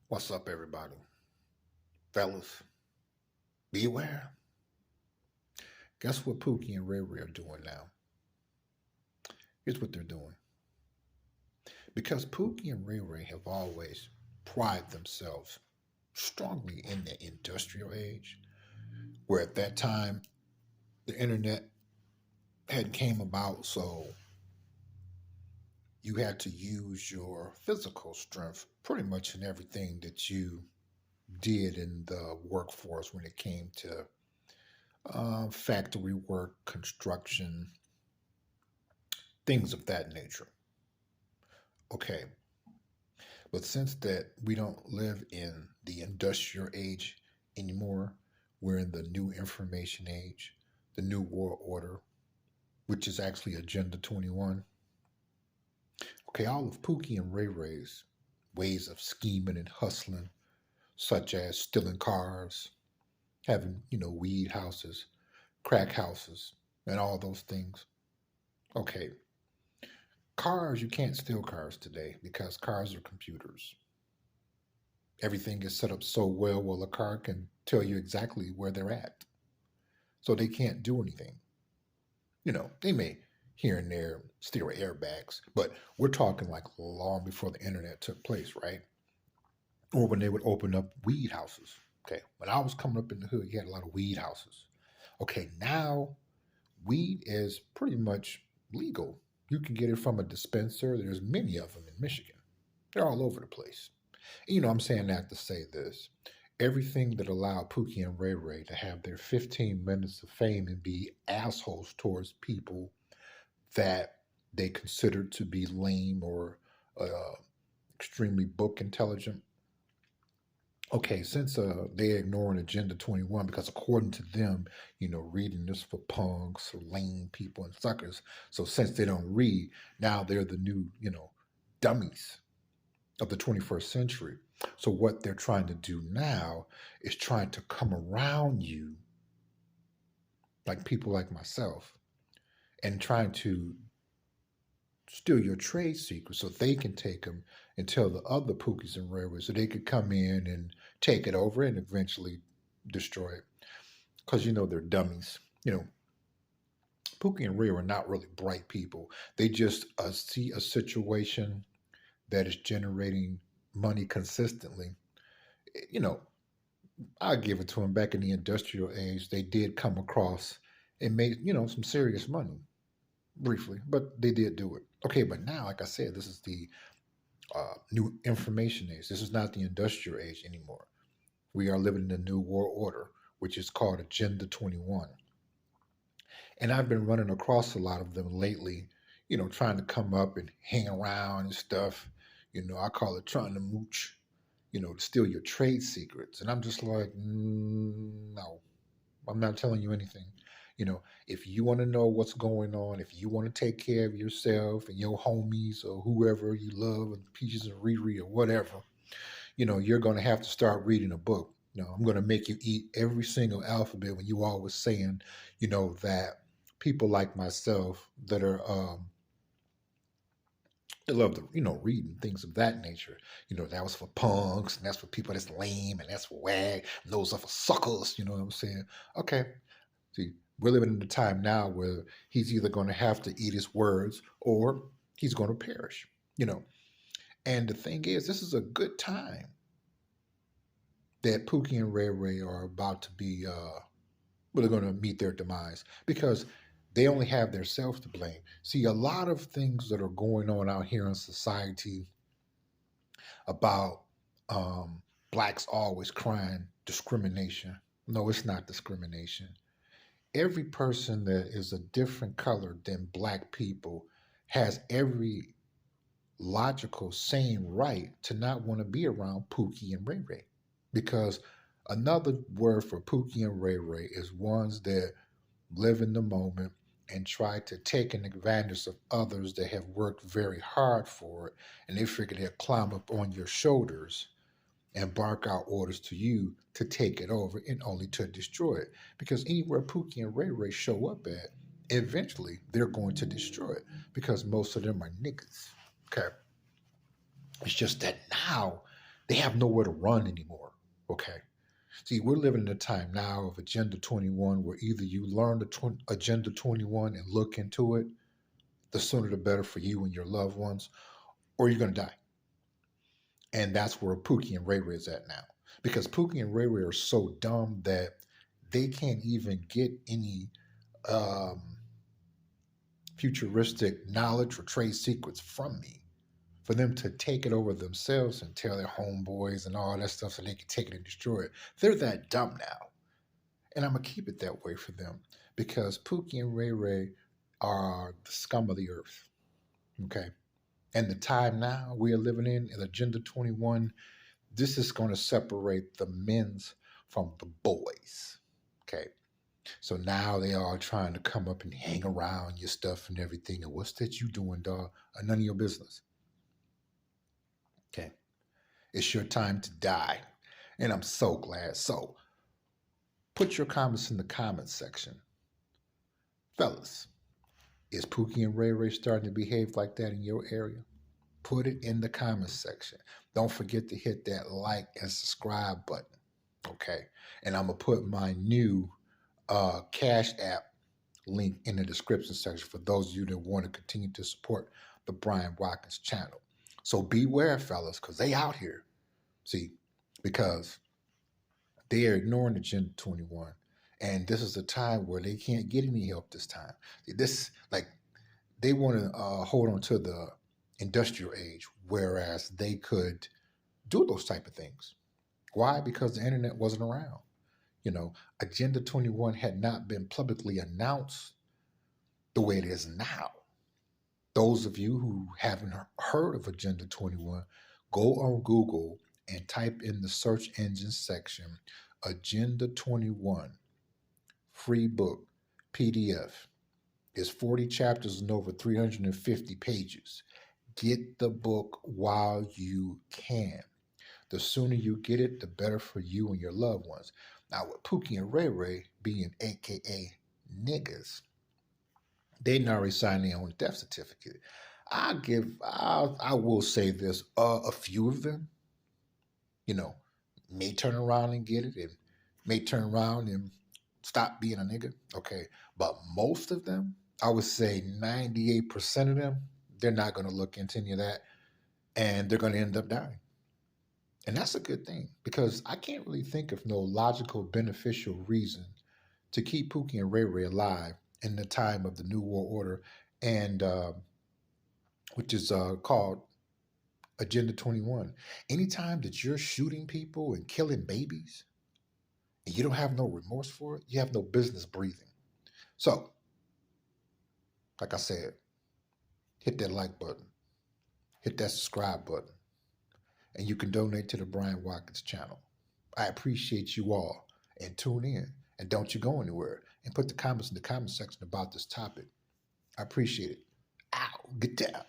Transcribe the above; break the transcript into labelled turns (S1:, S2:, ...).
S1: What's up, everybody? Fellas, beware. Guess what Pookie and Ray Ray are doing now? Here's what they're doing. Because Pookie and Ray Ray have always prided themselves strongly in the industrial age, where at that time the internet had came about, so you had to use your physical strength pretty much in everything that you did in the workforce when it came to factory work, construction, things of that nature. Okay, but since that we don't live in the industrial age anymore, we're in the new information age, the new world order, which is actually Agenda 21. Okay, all of Pookie and Ray Ray's ways of scheming and hustling, such as stealing cars, having, weed houses, crack houses, and all those things. Okay, cars, you can't steal cars today because cars are computers. Everything is set up so well a car can tell you exactly where they're at. So they can't do anything. They may here and there steer airbags, but we're talking like long before the internet took place, right? Or when they would open up weed houses. Okay, when I was coming up in the hood, you had a lot of weed houses. Okay, now weed is pretty much legal. You can get it from a dispenser. There's many of them in Michigan. They're all over the place. I'm saying that to say this. Everything that allowed Pookie and Ray Ray to have their 15 minutes of fame and be assholes towards people that they considered to be lame or uh, extremely book intelligent. Okay, since they ignoring Agenda 21 because according to them, reading this for punks or lame people and suckers. So since they don't read, now they're the new, dummies of the 21st century. So what they're trying to do now is trying to come around you, like people like myself, and trying to steal your trade secrets so they can take them and tell the other Pookies and Railways so they could come in and take it over and eventually destroy it. Because they're dummies. Pookie and Ray are not really bright people. They just see a situation that is generating money consistently. You know, I give it to them. Back in the industrial age, they did come across and made some serious money briefly, but they did do it. Okay, but now, like I said, this is the new information age. This is not the industrial age anymore. We are living in the new world order, which is called Agenda 21. And I've been running across a lot of them lately, trying to come up and hang around and stuff. I call it trying to mooch, to steal your trade secrets. And I'm just like, no, I'm not telling you anything. If you want to know what's going on, if you want to take care of yourself and your homies or whoever you love, and Peaches and Riri or whatever, you're going to have to start reading a book. I'm going to make you eat every single alphabet when you always saying, that people like myself that are they love to read and things of that nature. That was for punks and that's for people that's lame and that's for wag and those are for suckers. You know what I'm saying? Okay, see, we're living in a time now where he's either going to have to eat his words or he's going to perish. You know, and the thing is, this is a good time that Pookie and Ray Ray are about to be really going to meet their demise because they only have their self to blame. See, a lot of things that are going on out here in society about blacks always crying discrimination. No, it's not discrimination. Every person that is a different color than black people has every logical, sane right to not want to be around Pookie and Ray Ray. Because another word for Pookie and Ray Ray is ones that live in the moment and try to take an advantage of others that have worked very hard for it and they figure they'll climb up on your shoulders and bark out orders to you to take it over and only to destroy it. Because anywhere Pookie and Ray Ray show up at, eventually they're going to destroy it because most of them are niggas. Okay. It's just that now They have nowhere to run anymore. Okay. See, we're living in a time now of Agenda 21 where either you learn the Agenda 21 and look into it, the sooner the better for you and your loved ones, or you're going to die. And that's where Pookie and Ray Ray is at now. Because Pookie and Ray Ray are so dumb that they can't even get any um, futuristic knowledge or trade secrets from me. For them to take it over themselves and tell their homeboys and all that stuff so they can take it and destroy it. They're that dumb now. And I'm going to keep it that way for them because Pookie and Ray Ray are the scum of the earth. Okay. And the time now we are living in Agenda 21, this is going to separate the men's from the boys. Okay. So now they are trying to come up and hang around your stuff and everything. And what's that you doing, dog? None of your business. Okay. It's your time to die. And I'm so glad. So put your comments in the comments section. Fellas, is Pookie and Ray Ray starting to behave like that in your area? Put it in the comments section. Don't forget to hit that like and subscribe button. Okay. And I'm going to put my new Cashapp link in the description section for those of you that want to continue to support the Bryant Watkins channel. So beware, fellas, because they out here. See, because they are ignoring Agenda 21. And this is a time where they can't get any help this time. This, like, they want to hold on to the industrial age, whereas they could do those type of things. Why? Because the internet wasn't around. You know, Agenda 21 had not been publicly announced the way it is now. Those of you who haven't heard of Agenda 21, go on Google and type in the search engine section Agenda 21 free book PDF. It's 40 chapters and over 350 pages. Get the book while you can. The sooner you get it, the better for you and your loved ones. Now, with Pookie and Ray Ray being AKA niggas, they now resign their own death certificate. I will say this: a few of them, you know, may turn around and get it, and may turn around and stop being a nigga. Okay, but most of them, I would say 98% of them, they're not going to look into any of that, and they're going to end up dying. And that's a good thing because I can't really think of no logical, beneficial reason to keep Pookie and Ray Ray alive in the time of the New World Order, and which is called Agenda 21. Anytime that you're shooting people and killing babies and you don't have no remorse for it, you have no business breathing. So, like I said, hit that like button, hit that subscribe button, and you can donate to the Bryant Watkins channel. I appreciate you all, and tune in. And don't you go anywhere. And put the comments in the comment section about this topic. I appreciate it. Ow, get down.